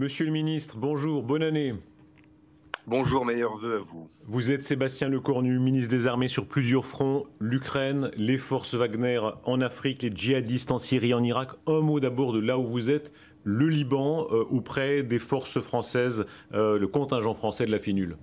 Monsieur le ministre, bonjour, bonne année. Bonjour, meilleurs vœux à vous. Vous êtes Sébastien Lecornu, ministre des Armées sur plusieurs fronts, l'Ukraine, les forces Wagner en Afrique, les djihadistes en Syrie, en Irak. Un mot d'abord de là où vous êtes, le Liban, auprès des forces françaises, le contingent français de la FINUL.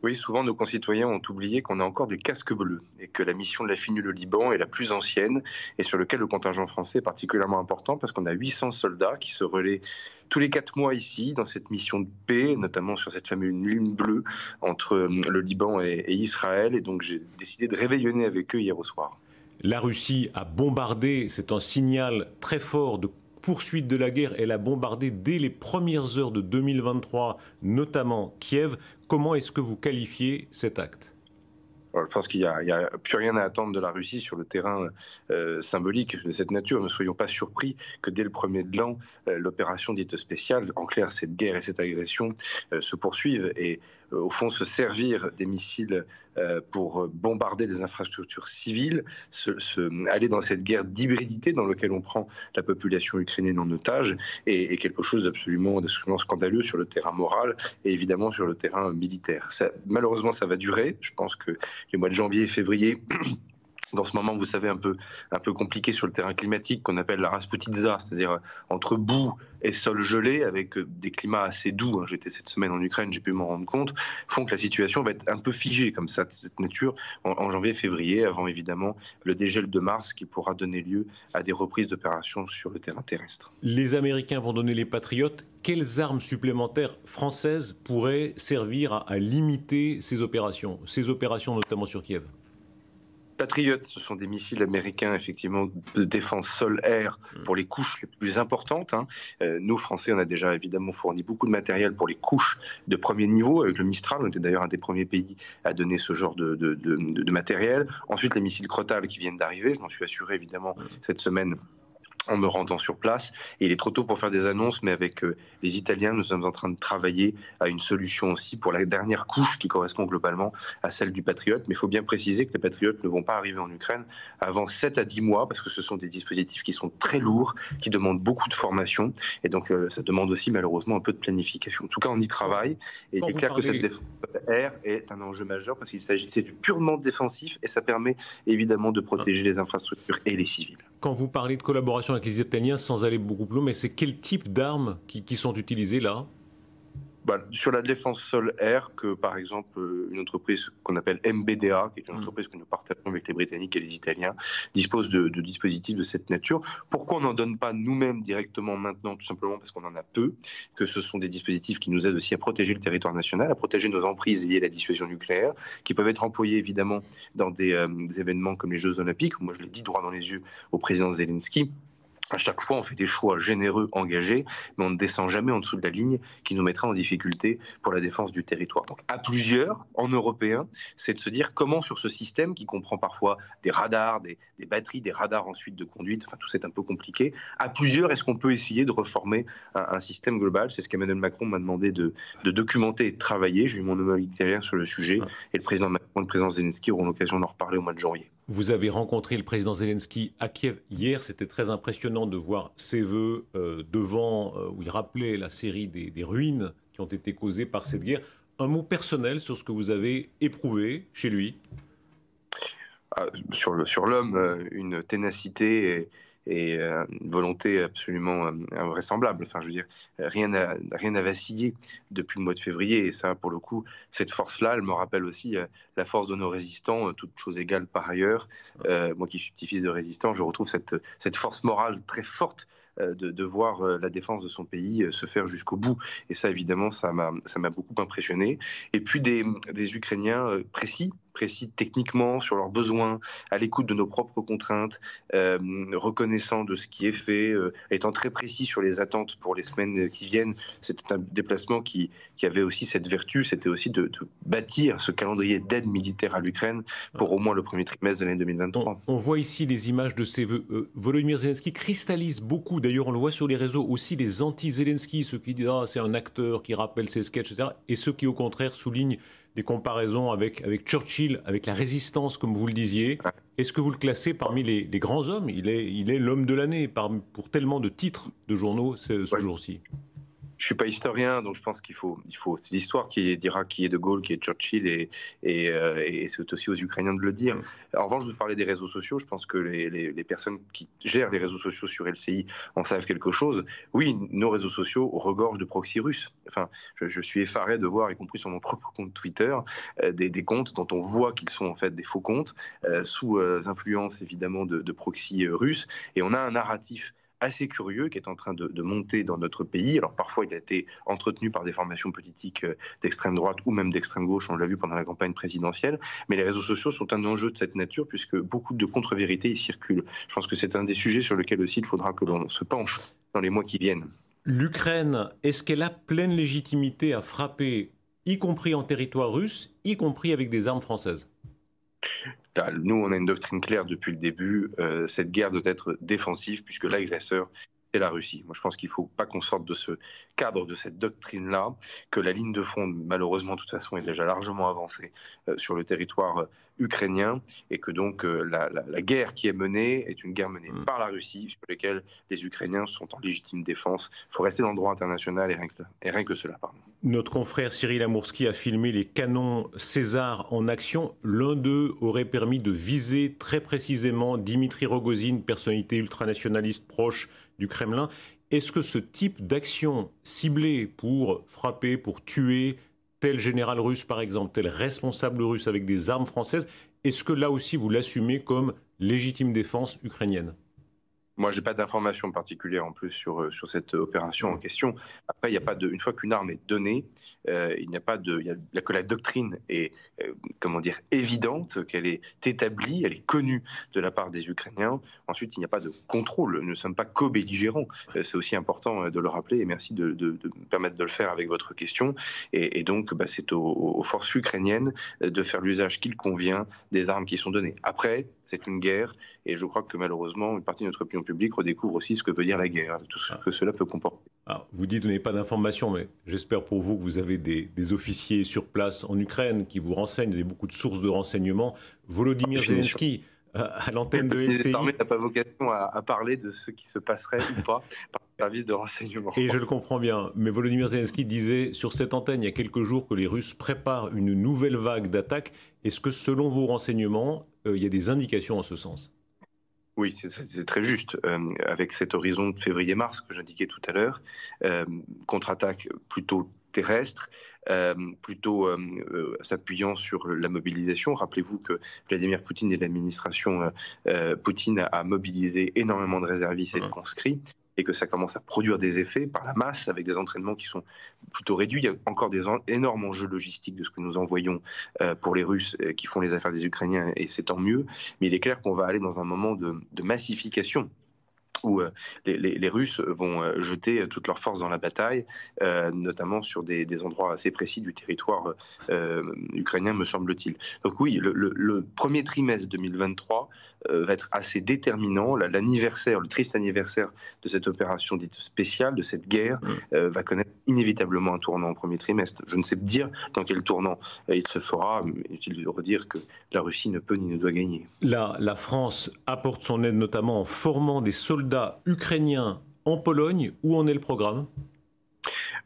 Oui, souvent nos concitoyens ont oublié qu'on a encore des casques bleus et que la mission de la FINUL au Liban est la plus ancienne et sur laquelle le contingent français est particulièrement important parce qu'on a 800 soldats qui se relaient tous les 4 mois ici dans cette mission de paix, notamment sur cette fameuse ligne bleue entre le Liban et Israël. Et donc j'ai décidé de réveillonner avec eux hier au soir. La Russie a bombardé, c'est un signal très fort de poursuite de la guerre. Elle a bombardé dès les premières heures de 2023, notamment Kiev. Comment est-ce que vous qualifiez cet acte ? Je pense qu'il n'y a plus rien à attendre de la Russie sur le terrain symbolique de cette nature. Ne soyons pas surpris que dès le premier de l'an, l'opération dite spéciale, en clair cette guerre et cette agression, se poursuivent et au fond se servir des missiles pour bombarder des infrastructures civiles, aller dans cette guerre d'hybridité dans laquelle on prend la population ukrainienne en otage est quelque chose d'absolument scandaleux sur le terrain moral et évidemment sur le terrain militaire. Malheureusement, ça va durer. Je pense que les mois de janvier et février, dans ce moment, vous savez, un peu compliqué sur le terrain climatique, qu'on appelle la Rasputitsa, c'est-à-dire entre boue et sol gelé, avec des climats assez doux, j'étais cette semaine en Ukraine, j'ai pu m'en rendre compte, font que la situation va être un peu figée comme ça, de cette nature, en janvier et février, avant évidemment le dégel de mars qui pourra donner lieu à des reprises d'opérations sur le terrain terrestre. Les Américains vont donner les Patriotes. Quelles armes supplémentaires françaises pourraient servir à limiter ces opérations notamment sur Kiev ? Patriot, ce sont des missiles américains, effectivement, de défense sol-air pour les couches les plus importantes. Nous, Français, on a déjà évidemment fourni beaucoup de matériel pour les couches de premier niveau. Avec le Mistral, on était d'ailleurs un des premiers pays à donner ce genre de matériel. Ensuite, les missiles Crotale qui viennent d'arriver. Je m'en suis assuré, évidemment, cette semaine en me rendant sur place. Et il est trop tôt pour faire des annonces, mais avec les Italiens, nous sommes en train de travailler à une solution aussi pour la dernière couche qui correspond globalement à celle du Patriot. Mais il faut bien préciser que les Patriotes ne vont pas arriver en Ukraine avant 7 à 10 mois, parce que ce sont des dispositifs qui sont très lourds, qui demandent beaucoup de formation. Et donc, ça demande aussi malheureusement un peu de planification. En tout cas, on y travaille. Et il est clair que cette défense air est un enjeu majeur, parce qu'il s'agissait du purement défensif, et ça permet évidemment de protéger les infrastructures et les civils. Quand vous parlez de collaboration avec les Italiens, sans aller beaucoup plus loin, mais c'est quel type d'armes qui sont utilisées là ? Sur la défense sol-air, que par exemple une entreprise qu'on appelle MBDA, qui est une entreprise que nous partageons avec les Britanniques et les Italiens, dispose de dispositifs de cette nature. Pourquoi on n'en donne pas nous-mêmes directement maintenant ? Tout simplement parce qu'on en a peu, que ce sont des dispositifs qui nous aident aussi à protéger le territoire national, à protéger nos emprises liées à la dissuasion nucléaire, qui peuvent être employés évidemment dans des événements comme les Jeux Olympiques. Moi, je l'ai dit droit dans les yeux au président Zelensky. À chaque fois, on fait des choix généreux, engagés, mais on ne descend jamais en dessous de la ligne qui nous mettra en difficulté pour la défense du territoire. Donc, à plusieurs, en européen, c'est de se dire comment sur ce système qui comprend parfois des radars, des batteries, des radars ensuite de conduite, enfin tout c'est un peu compliqué, à plusieurs, est-ce qu'on peut essayer de reformer un système global ? C'est ce qu'Emmanuel Macron m'a demandé de documenter et de travailler. J'ai eu mon homologue italien sur le sujet et le président Macron et le président Zelensky auront l'occasion d'en reparler au mois de janvier. Vous avez rencontré le président Zelensky à Kiev hier, c'était très impressionnant de voir ses vœux devant, où il rappelait la série des ruines qui ont été causées par cette guerre. Un mot personnel sur ce que vous avez éprouvé chez lui ? Sur l'homme, une ténacité et une volonté absolument invraisemblable. Enfin, je veux dire, rien n'a vacillé depuis le mois de février. Et ça, pour le coup, cette force-là, elle me rappelle aussi la force de nos résistants, toutes choses égales par ailleurs. Moi qui suis petit-fils de résistant, je retrouve cette force morale très forte de voir la défense de son pays se faire jusqu'au bout. Et ça, évidemment, ça m'a beaucoup impressionné. Et puis des Ukrainiens précis techniquement sur leurs besoins, à l'écoute de nos propres contraintes, reconnaissant de ce qui est fait, étant très précis sur les attentes pour les semaines qui viennent. C'était un déplacement qui avait aussi cette vertu, c'était aussi de bâtir ce calendrier d'aide militaire à l'Ukraine pour au moins le premier trimestre de l'année 2023. On voit ici les images de ces vœux. Volodymyr Zelensky cristallise beaucoup, d'ailleurs on le voit sur les réseaux, aussi les anti-Zelensky, ceux qui disent « c'est un acteur qui rappelle ses sketchs », etc. Et ceux qui au contraire soulignent des comparaisons avec Churchill, avec la résistance, comme vous le disiez. Est-ce que vous le classez parmi les grands hommes ? Il est l'homme de l'année pour tellement de titres de journaux ce jour-ci. Je suis pas historien, donc je pense c'est l'histoire qui dira qui est De Gaulle, qui est Churchill, et c'est aussi aux Ukrainiens de le dire. En revanche, vous parlez des réseaux sociaux, je pense que les personnes qui gèrent les réseaux sociaux sur LCI en savent quelque chose. Oui, nos réseaux sociaux regorgent de proxys russes. Enfin, je suis effaré de voir, y compris sur mon propre compte Twitter, des comptes dont on voit qu'ils sont en fait des faux comptes, sous influence évidemment de proxys russes, et on a un narratif assez curieux qui est en train de monter dans notre pays. Alors parfois il a été entretenu par des formations politiques d'extrême droite ou même d'extrême gauche, on l'a vu pendant la campagne présidentielle, mais les réseaux sociaux sont un enjeu de cette nature puisque beaucoup de contre-vérités y circulent. Je pense que c'est un des sujets sur lesquels aussi il faudra que l'on se penche dans les mois qui viennent. L'Ukraine, est-ce qu'elle a pleine légitimité à frapper, y compris en territoire russe, y compris avec des armes françaises ? Nous, on a une doctrine claire depuis le début. Cette guerre doit être défensive puisque l'agresseur, c'est la Russie. Moi, je pense qu'il ne faut pas qu'on sorte de ce cadre, de cette doctrine-là, que la ligne de front, malheureusement, de toute façon, est déjà largement avancée sur le territoire ukrainien, et que donc la guerre qui est menée est une guerre menée par la Russie, sur laquelle les Ukrainiens sont en légitime défense. Il faut rester dans le droit international et rien que cela. Pardon. Notre confrère Cyril Amourski a filmé les canons César en action. L'un d'eux aurait permis de viser très précisément Dimitri Rogozine, personnalité ultranationaliste proche du Kremlin. Est-ce que ce type d'action ciblée pour frapper, pour tuer tel général russe par exemple, tel responsable russe avec des armes françaises, est-ce que là aussi vous l'assumez comme légitime défense ukrainienne ? Moi, je n'ai pas d'informations particulières en plus sur cette opération en question. Après, il n'y a pas une fois qu'une arme est donnée, il n'y a pas il y a que la doctrine est évidente, qu'elle est établie, elle est connue de la part des Ukrainiens. Ensuite, il n'y a pas de contrôle. Nous ne sommes pas co-belligérants. C'est aussi important de le rappeler, et merci de me permettre de le faire avec votre question. Et donc, c'est aux forces ukrainiennes de faire l'usage qu'il convient des armes qui sont données. Après, c'est une guerre, et je crois que malheureusement, une partie de notre opinion publique redécouvre aussi ce que veut dire la guerre, tout ce que cela peut comporter. Alors, vous dites que vous n'avez pas d'informations, mais j'espère pour vous que vous avez des officiers sur place en Ukraine qui vous renseignent, vous avez beaucoup de sources de renseignements. Volodymyr Zelensky, à l'antenne de LCI... L'armée n'a pas vocation à parler de ce qui se passerait ou pas par le service de renseignement. Et je le comprends bien, mais Volodymyr Zelensky disait sur cette antenne il y a quelques jours que les Russes préparent une nouvelle vague d'attaques. Est-ce que selon vos renseignements, il y a des indications en ce sens ? Oui, c'est très juste. Avec cet horizon de février-mars que j'indiquais tout à l'heure, contre-attaque plutôt terrestre, plutôt s'appuyant sur la mobilisation. Rappelez-vous que Vladimir Poutine et l'administration Poutine a mobilisé énormément de réservistes et de conscrits, et que ça commence à produire des effets par la masse avec des entraînements qui sont plutôt réduits. Il y a encore des énormes enjeux logistiques de ce que nous envoyons pour les Russes qui font les affaires des Ukrainiens, et c'est tant mieux. Mais il est clair qu'on va aller dans un moment de massification où les Russes vont jeter toutes leurs forces dans la bataille, notamment sur des endroits assez précis du territoire ukrainien, me semble-t-il. Donc oui, le premier trimestre 2023 va être assez déterminant. L'anniversaire, le triste anniversaire de cette opération dite spéciale, de cette guerre, va connaître inévitablement un tournant au premier trimestre. Je ne sais dire dans quel tournant il se fera, mais il de redire que la Russie ne peut ni ne doit gagner. La France apporte son aide notamment en formant des soldats ukrainiens en Pologne. Où en est le programme ?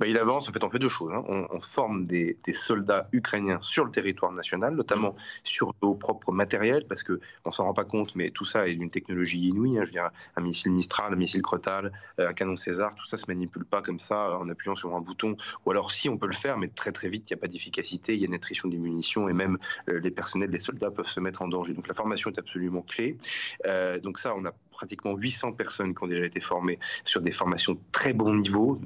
Il avance, en fait, on fait deux choses. On forme des soldats ukrainiens sur le territoire national, notamment sur nos propres matériels, parce qu'on ne s'en rend pas compte, mais tout ça est d'une technologie inouïe. Je veux dire, un missile Mistral, un missile Crotale, un canon César, tout ça ne se manipule pas comme ça en appuyant sur un bouton. Ou alors, si on peut le faire, mais très très vite, il n'y a pas d'efficacité, il y a une attrition des munitions, et même les personnels, les soldats peuvent se mettre en danger. Donc la formation est absolument clé. Donc ça, on a pratiquement 800 personnes qui ont déjà été formées sur des formations de très bon niveau,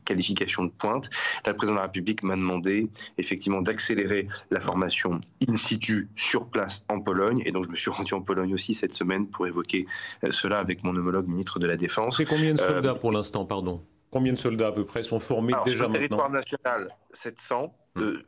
qualification de pointe. Là, le président de la République m'a demandé effectivement d'accélérer la formation in situ sur place en Pologne, et donc je me suis rendu en Pologne aussi cette semaine pour évoquer cela avec mon homologue ministre de la Défense. C'est combien de soldats pour l'instant, pardon ? Combien de soldats à peu près sont formés déjà maintenant ? Sur le territoire national, 700.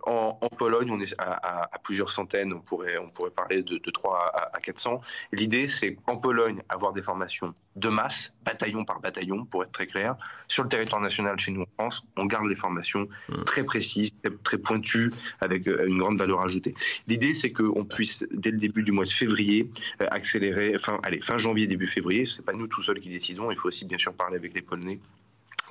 En Pologne, on est à plusieurs centaines, on pourrait parler de 3 à 400. L'idée, c'est en Pologne, avoir des formations de masse, bataillon par bataillon, pour être très clair. Sur le territoire national, chez nous en France, on garde les formations très précises, très pointues, avec une grande valeur ajoutée. L'idée, c'est qu'on puisse, dès le début du mois de février, accélérer, fin janvier, début février, ce n'est pas nous tout seuls qui décidons, il faut aussi bien sûr parler avec les Polonais,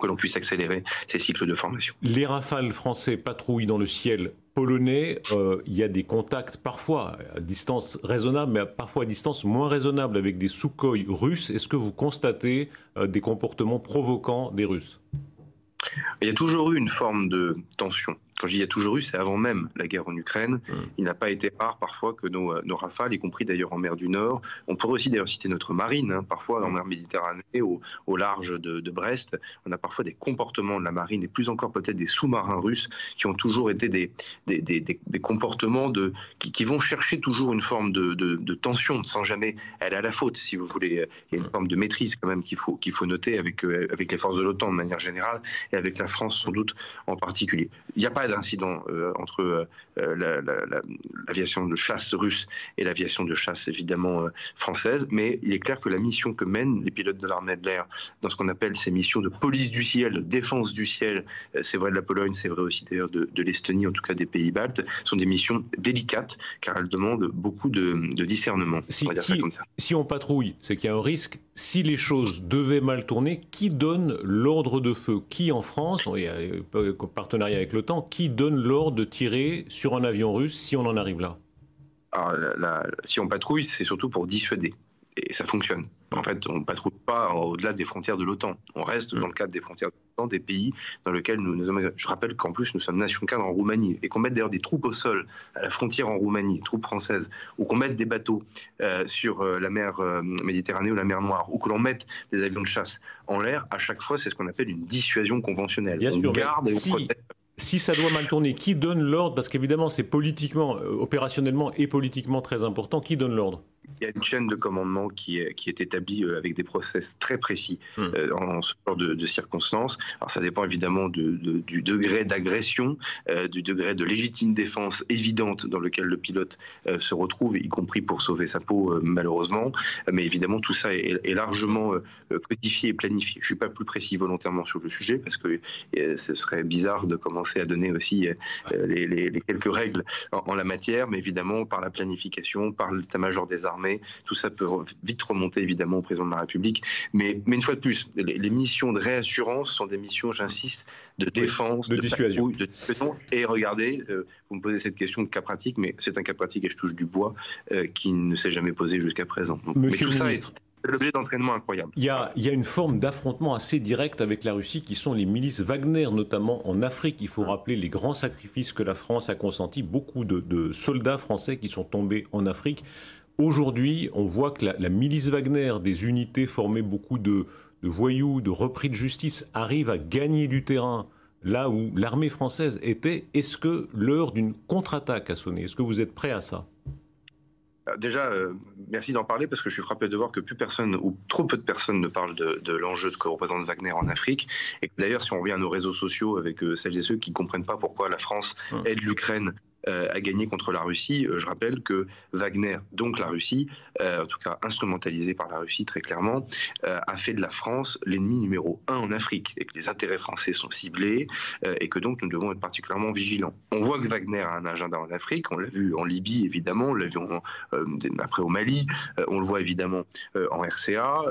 que l'on puisse accélérer ces cycles de formation. Les Rafales français patrouillent dans le ciel polonais. Il y a des contacts parfois à distance raisonnable, mais parfois à distance moins raisonnable avec des Sukhoi russes. Est-ce que vous constatez des comportements provoquants des Russes ? Il y a toujours eu une forme de tension. Quand je dis il y a toujours eu, c'est avant même la guerre en Ukraine. Il n'a pas été rare parfois que nos rafales, y compris d'ailleurs en mer du Nord, on pourrait aussi d'ailleurs citer notre marine, parfois en mer Méditerranée, au large de Brest, on a parfois des comportements de la marine, et plus encore peut-être des sous-marins russes, qui ont toujours été des comportements qui vont chercher toujours une forme de tension, sans jamais aller à la faute, si vous voulez. Il y a une forme de maîtrise quand même qu'il faut noter avec les forces de l'OTAN de manière générale, et avec la France sans doute en particulier. Il n'y a pas d'incident entre l'aviation de chasse russe et l'aviation de chasse évidemment française, mais il est clair que la mission que mènent les pilotes de l'armée de l'air dans ce qu'on appelle ces missions de police du ciel, de défense du ciel, c'est vrai de la Pologne, c'est vrai aussi d'ailleurs de l'Estonie, en tout cas des pays baltes, sont des missions délicates car elles demandent beaucoup de discernement. On va dire ça comme ça. Si on patrouille, c'est qu'il y a un risque. Si les choses devaient mal tourner, qui donne l'ordre de feu? Qui en France, il y a un partenariat avec l'OTAN, qui donne l'ordre de tirer sur un avion russe si on en arrive là? Alors, si on patrouille, c'est surtout pour dissuader. Et ça fonctionne. En fait, on ne patrouille pas au-delà des frontières de l'OTAN. On reste dans le cadre des frontières de l'OTAN, des pays dans lesquels nous sommes. Je rappelle qu'en plus, nous sommes nation cadre en Roumanie. Et qu'on mette d'ailleurs des troupes au sol à la frontière en Roumanie, troupes françaises, ou qu'on mette des bateaux sur la mer Méditerranée ou la mer Noire, ou que l'on mette des avions de chasse en l'air, à chaque fois, c'est ce qu'on appelle une dissuasion conventionnelle. Bien sûr, garde et on protège. Si ça doit mal tourner, qui donne l'ordre? Parce qu'évidemment, c'est politiquement, opérationnellement et politiquement très important. Qui donne l'ordre? Il y a une chaîne de commandement qui est établie avec des process très précis en ce genre de circonstances. Alors ça dépend évidemment du degré d'agression, du degré de légitime défense évidente dans lequel le pilote se retrouve, y compris pour sauver sa peau malheureusement. Mais évidemment tout ça est largement codifié et planifié. Je ne suis pas plus précis volontairement sur le sujet parce que ce serait bizarre de commencer à donner aussi les quelques règles en la matière, mais évidemment par la planification, par l'état-major des armées, tout ça peut vite remonter évidemment au président de la République. Mais une fois de plus, les missions de réassurance sont des missions, j'insiste, de défense, de dissuasion. De dissuasion. Et regardez, vous me posez cette question de cas pratique, mais c'est un cas pratique, et je touche du bois, qui ne s'est jamais posé jusqu'à présent. Donc, Monsieur mais tout le ça ministre, est l'objet d'entraînement incroyable. il y a une forme d'affrontement assez direct avec la Russie qui sont les milices Wagner, notamment en Afrique. Il faut rappeler les grands sacrifices que la France a consentis, beaucoup de soldats français qui sont tombés en Afrique. Aujourd'hui, on voit que la milice Wagner, des unités formées beaucoup de voyous, de repris de justice, arrive à gagner du terrain là où l'armée française était. Est-ce que l'heure d'une contre-attaque a sonné? Est-ce que vous êtes prêt à ça? Déjà, merci d'en parler parce que je suis frappé de voir que plus personne ou trop peu de personnes ne parlent de l'enjeu que représente Wagner en Afrique. Et d'ailleurs, si on revient à nos réseaux sociaux avec celles et ceux qui ne comprennent pas pourquoi la France aide l'Ukraine à gagner contre la Russie, je rappelle que Wagner, donc la Russie, en tout cas instrumentalisé par la Russie très clairement, a fait de la France l'ennemi numéro 1 en Afrique et que les intérêts français sont ciblés et que donc nous devons être particulièrement vigilants. On voit que Wagner a un agenda en Afrique, on l'a vu en Libye évidemment, on l'a vu après au Mali, on le voit évidemment en RCA.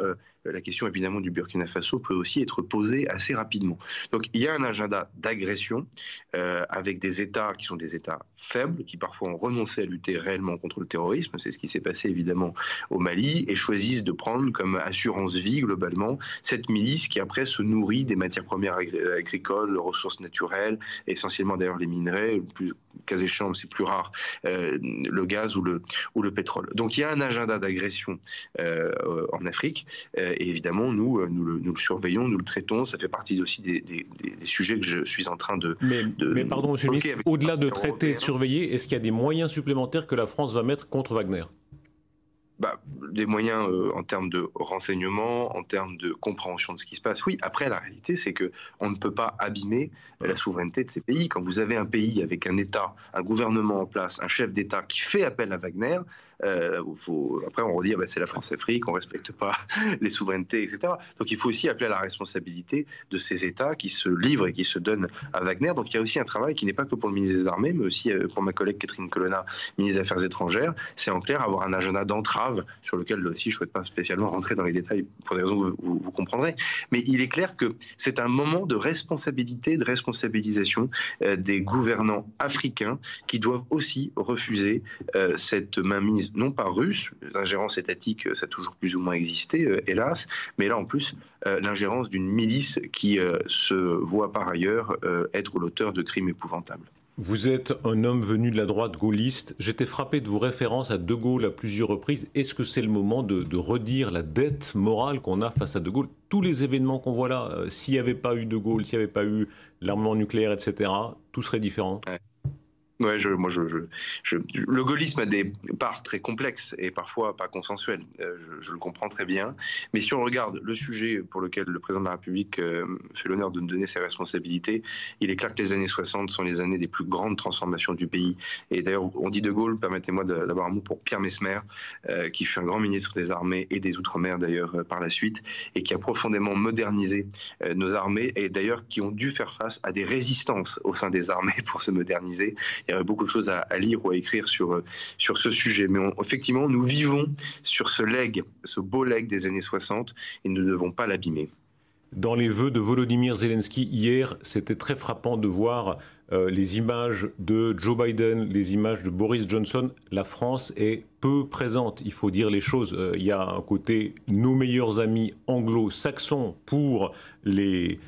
La question évidemment du Burkina Faso peut aussi être posée assez rapidement. Donc il y a un agenda d'agression avec des États qui sont des États faibles, qui parfois ont renoncé à lutter réellement contre le terrorisme, c'est ce qui s'est passé évidemment au Mali, et choisissent de prendre comme assurance vie globalement cette milice qui après se nourrit des matières premières agricoles, ressources naturelles, essentiellement d'ailleurs les minerais, le plus cas échéant, c'est plus rare, le gaz ou le pétrole. Donc il y a un agenda d'agression en Afrique. Et évidemment, nous le surveillons, nous le traitons. Ça fait partie aussi des sujets que je suis en train de... Mais pardon, monsieur le ministre, au-delà de traiter et de surveiller, est-ce qu'il y a des moyens supplémentaires que la France va mettre contre Wagner ? Des moyens en termes de renseignement, en termes de compréhension de ce qui se passe. Oui, après, la réalité, c'est qu'on ne peut pas abîmer la souveraineté de ces pays. Quand vous avez un pays avec un État, un gouvernement en place, un chef d'État qui fait appel à Wagner, après on redit c'est la France-Afrique, on ne respecte pas les souverainetés, etc. Donc il faut aussi appeler à la responsabilité de ces États qui se livrent et qui se donnent à Wagner. Donc il y a aussi un travail qui n'est pas que pour le ministre des Armées, mais aussi pour ma collègue Catherine Colonna, ministre des Affaires étrangères. C'est en clair avoir un agenda d'entrave grave, sur lequel là aussi je ne souhaite pas spécialement rentrer dans les détails pour des raisons que vous comprendrez. Mais il est clair que c'est un moment de responsabilité, de responsabilisation des gouvernants africains qui doivent aussi refuser cette mainmise, non pas russe, l'ingérence étatique, ça a toujours plus ou moins existé, hélas, mais là en plus, l'ingérence d'une milice qui se voit par ailleurs être l'auteur de crimes épouvantables. Vous êtes un homme venu de la droite gaulliste. J'étais frappé de vos références à De Gaulle à plusieurs reprises. Est-ce que c'est le moment de redire la dette morale qu'on a face à De Gaulle? Tous les événements qu'on voit là, s'il n'y avait pas eu De Gaulle, s'il n'y avait pas eu l'armement nucléaire, etc., tout serait différent. Ouais. Ouais, le gaullisme a des parts très complexes et parfois pas consensuelles. Je le comprends très bien. Mais si on regarde le sujet pour lequel le président de la République fait l'honneur de nous donner ses responsabilités, il est clair que les années 60 sont les années des plus grandes transformations du pays. Et d'ailleurs, on dit De Gaulle, permettez-moi d'avoir un mot pour Pierre Messmer, qui fut un grand ministre des armées et des Outre-mer d'ailleurs par la suite, et qui a profondément modernisé nos armées, et d'ailleurs qui ont dû faire face à des résistances au sein des armées pour se moderniser. Il y aurait beaucoup de choses à lire ou à écrire sur ce sujet. Mais effectivement, nous vivons sur ce beau legs des années 60 et nous ne devons pas l'abîmer. Dans les vœux de Volodymyr Zelensky hier, c'était très frappant de voir les images de Joe Biden, les images de Boris Johnson. La France est peu présente, il faut dire les choses. Il y a un côté nos meilleurs amis anglo-saxons pour les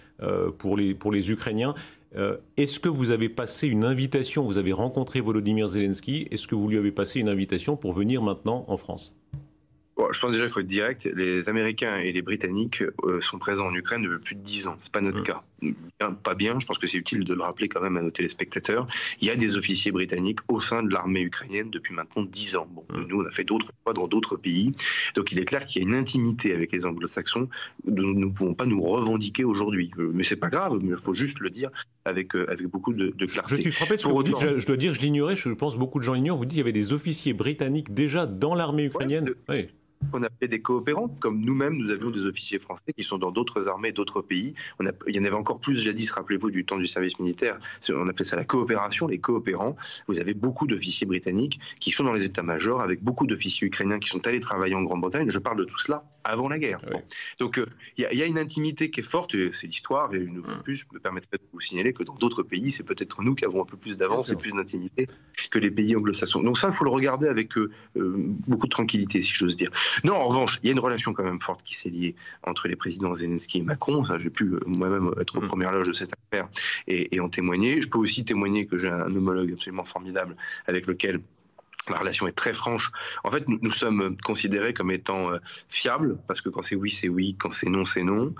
Ukrainiens. Est-ce que vous avez passé une invitation, vous avez rencontré Volodymyr Zelensky, est-ce que vous lui avez passé une invitation pour venir maintenant en France ? Bon, je pense déjà qu'il faut être direct. Les Américains et les Britanniques sont présents en Ukraine depuis plus de 10 ans. Ce n'est pas notre cas. Pas bien, je pense que c'est utile de le rappeler quand même à nos téléspectateurs. Il y a des officiers britanniques au sein de l'armée ukrainienne depuis maintenant 10 ans. Bon, nous, on a fait d'autres fois dans d'autres pays. Donc il est clair qu'il y a une intimité avec les anglo-saxons dont nous ne pouvons pas nous revendiquer aujourd'hui. Mais ce n'est pas grave, mais il faut juste le dire avec beaucoup de clarté. Je suis frappé de ce que vous dites, je dois dire, je l'ignorais, je pense beaucoup de gens l'ignorent. Vous dites qu'il y avait des officiers britanniques déjà dans l'armée ukrainienne. Oui. On appelait des coopérants, comme nous-mêmes, nous avions des officiers français qui sont dans d'autres armées, d'autres pays. Il y en avait encore plus jadis, rappelez-vous, du temps du service militaire. On appelait ça la coopération, les coopérants. Vous avez beaucoup d'officiers britanniques qui sont dans les états-majors, avec beaucoup d'officiers ukrainiens qui sont allés travailler en Grande-Bretagne. Je parle de tout cela avant la guerre. Oui. Bon. Donc il y a une intimité qui est forte, c'est l'histoire, et une fois de plus, je me permettrai de vous signaler que dans d'autres pays, c'est peut-être nous qui avons un peu plus d'avance et plus d'intimité que les pays anglo-saxons. Donc ça, il faut le regarder avec beaucoup de tranquillité, si j'ose dire. Non, en revanche, il y a une relation quand même forte qui s'est liée entre les présidents Zelensky et Macron. Ça, j'ai pu moi-même être aux premières loges de cette affaire et en témoigner. Je peux aussi témoigner que j'ai un homologue absolument formidable avec lequel la relation est très franche. En fait, nous sommes considérés comme étant fiables, parce que quand c'est oui, quand c'est non, c'est non.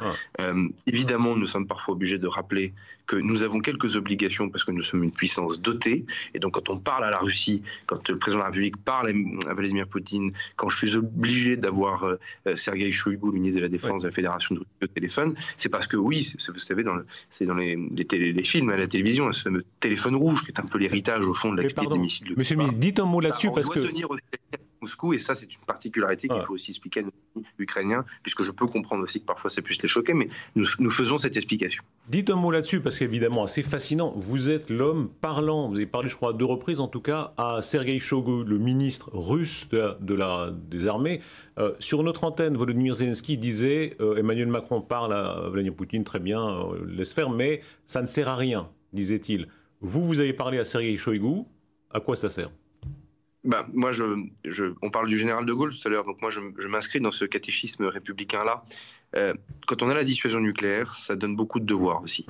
Évidemment, nous sommes parfois obligés de rappeler que nous avons quelques obligations parce que nous sommes une puissance dotée. Et donc, quand on parle à la Russie, quand le président de la République parle à Vladimir Poutine, quand je suis obligé d'avoir Sergueï Shoïgu, le ministre de la Défense de la Fédération de Russie, au téléphone, c'est parce que oui, vous savez, c'est dans les films, à la télévision, ce fameux téléphone rouge, qui est un peu l'héritage, au fond, de la crise des missiles de Monsieur le ministre, dites un mot là-dessus, parce que... tenir aussi Moscou, et ça c'est une particularité qu'il faut aussi expliquer à nos amis ukrainiens, puisque je peux comprendre aussi que parfois ça puisse les choquer, mais nous faisons cette explication. Dites un mot là-dessus, parce qu'évidemment, c'est fascinant. Vous êtes l'homme parlant, vous avez parlé, je crois, à 2 reprises en tout cas, à Sergueï Shoïgu, le ministre russe des armées. Sur notre antenne, Volodymyr Zelensky disait Emmanuel Macron parle à Vladimir Poutine, très bien, laisse faire, mais ça ne sert à rien, disait-il. Vous avez parlé à Sergueï Shoïgu, à quoi ça sert ? Moi, on parle du général de Gaulle tout à l'heure, donc moi je m'inscris dans ce catéchisme républicain-là. Quand on a la dissuasion nucléaire, ça donne beaucoup de devoirs aussi.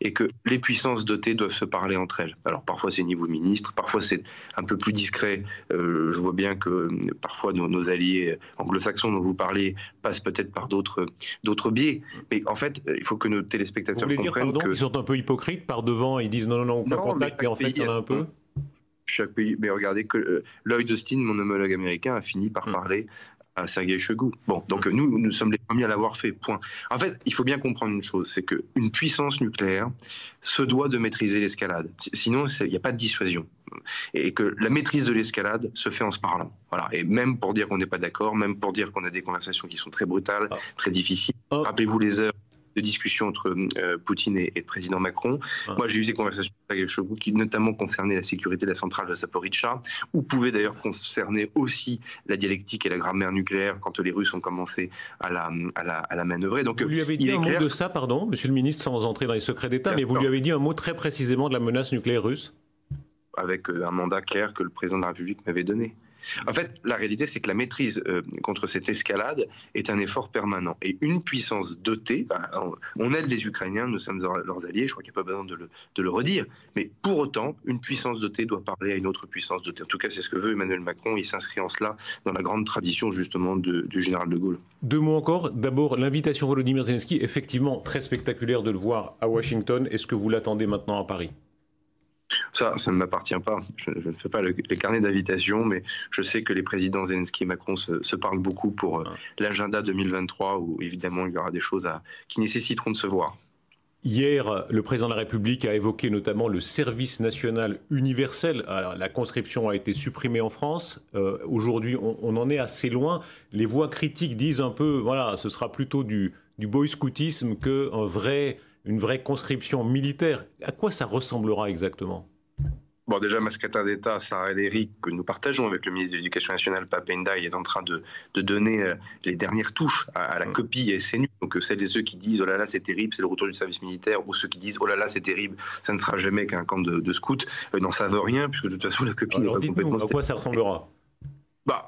Et que les puissances dotées doivent se parler entre elles. Alors parfois c'est niveau ministre, parfois c'est un peu plus discret. Je vois bien que parfois nos alliés anglo-saxons dont vous parlez passent peut-être par d'autres biais. Mais en fait, il faut que nos téléspectateurs comprennent qu'ils sont un peu hypocrites par devant, ils disent non, aucun contact, mais en fait il y en a un peu. Chaque pays, mais regardez que Lloyd Austin, mon homologue américain, a fini par parler à Sergueï Shoïgu. Bon, donc nous sommes les premiers à l'avoir fait, point. En fait, il faut bien comprendre une chose, c'est qu'une puissance nucléaire se doit de maîtriser l'escalade. Sinon, il n'y a pas de dissuasion. Et que la maîtrise de l'escalade se fait en se parlant. Voilà. Et même pour dire qu'on n'est pas d'accord, même pour dire qu'on a des conversations qui sont très brutales, très difficiles. Rappelez-vous les heures de discussion entre Poutine et le président Macron. Ah. Moi, j'ai eu des conversations avec Shoigu qui notamment concernaient la sécurité de la centrale de Zaporizhzhia, ou pouvaient d'ailleurs concerner aussi la dialectique et la grammaire nucléaire quand les Russes ont commencé à la manœuvrer. Donc, vous lui avez dit un mot de ça, pardon, monsieur le ministre, sans entrer dans les secrets d'État, mais vous lui avez dit un mot très précisément de la menace nucléaire russe? Avec un mandat clair que le président de la République m'avait donné. En fait, la réalité, c'est que la maîtrise contre cette escalade est un effort permanent. Et une puissance dotée, on aide les Ukrainiens, nous sommes leurs alliés, je crois qu'il n'y a pas besoin de le redire, mais pour autant, une puissance dotée doit parler à une autre puissance dotée. En tout cas, c'est ce que veut Emmanuel Macron, il s'inscrit en cela dans la grande tradition justement du général de Gaulle. Deux mots encore. D'abord, l'invitation Volodymyr Zelensky, effectivement très spectaculaire de le voir à Washington. Est-ce que vous l'attendez maintenant à Paris ? Ça ne m'appartient pas. Je ne fais pas le carnet d'invitation, mais je sais que les présidents Zelensky et Macron se parlent beaucoup pour l'agenda 2023, où évidemment il y aura des choses qui nécessiteront de se voir. Hier, le président de la République a évoqué notamment le service national universel. Alors, la conscription a été supprimée en France. Aujourd'hui, on en est assez loin. Les voix critiques disent un peu, voilà, ce sera plutôt du boy scoutisme qu'une vraie conscription militaire. À quoi ça ressemblera exactement ? Bon, déjà, ma secrétaire d'État, Sarah El-Haïry, que nous partageons avec le ministre de l'Éducation nationale, Pap Ndiaye, est en train de donner les dernières touches à la copie SNU. Donc, celles et ceux qui disent « oh là là, c'est terrible, c'est le retour du service militaire », ou ceux qui disent « oh là là, c'est terrible, ça ne sera jamais qu'un camp de scouts », n'en savent rien, puisque de toute façon, la copie n'est pas complètement... À quoi ça ressemblera ?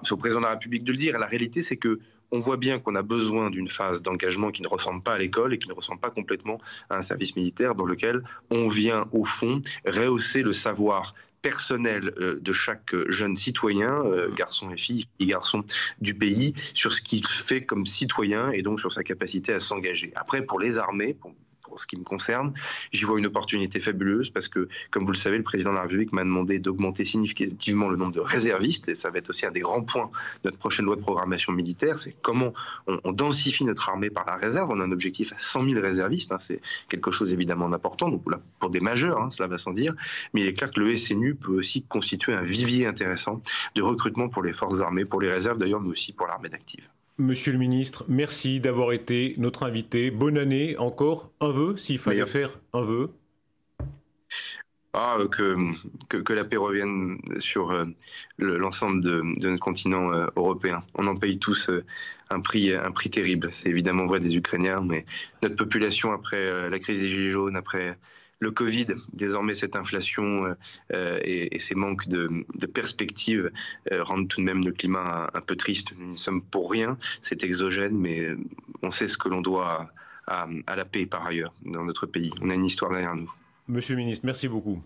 C'est au président de la République de le dire. La réalité, c'est que on voit bien qu'on a besoin d'une phase d'engagement qui ne ressemble pas à l'école et qui ne ressemble pas complètement à un service militaire dans lequel on vient, au fond, rehausser le savoir personnel de chaque jeune citoyen, garçon et fille et garçon du pays, sur ce qu'il fait comme citoyen et donc sur sa capacité à s'engager. Après, pour les armées, pour ce qui me concerne, j'y vois une opportunité fabuleuse parce que, comme vous le savez, le président de la République m'a demandé d'augmenter significativement le nombre de réservistes et ça va être aussi un des grands points de notre prochaine loi de programmation militaire, c'est comment on densifie notre armée par la réserve. On a un objectif à 100 000 réservistes, c'est quelque chose évidemment d'important, donc là, pour des majeurs, cela va sans dire, mais il est clair que le SNU peut aussi constituer un vivier intéressant de recrutement pour les forces armées, pour les réserves d'ailleurs, mais aussi pour l'armée d'active. Monsieur le ministre, merci d'avoir été notre invité. Bonne année encore. Un vœu, s'il fallait faire un vœu. Que la paix revienne sur l'ensemble de notre continent européen. On en paye tous un prix terrible. C'est évidemment vrai des Ukrainiens, mais notre population, après la crise des Gilets jaunes, après le Covid, désormais cette inflation et ces manques de perspectives rendent tout de même le climat un peu triste. Nous ne sommes pour rien, c'est exogène, mais on sait ce que l'on doit à la paix par ailleurs dans notre pays. On a une histoire derrière nous. Monsieur le ministre, merci beaucoup.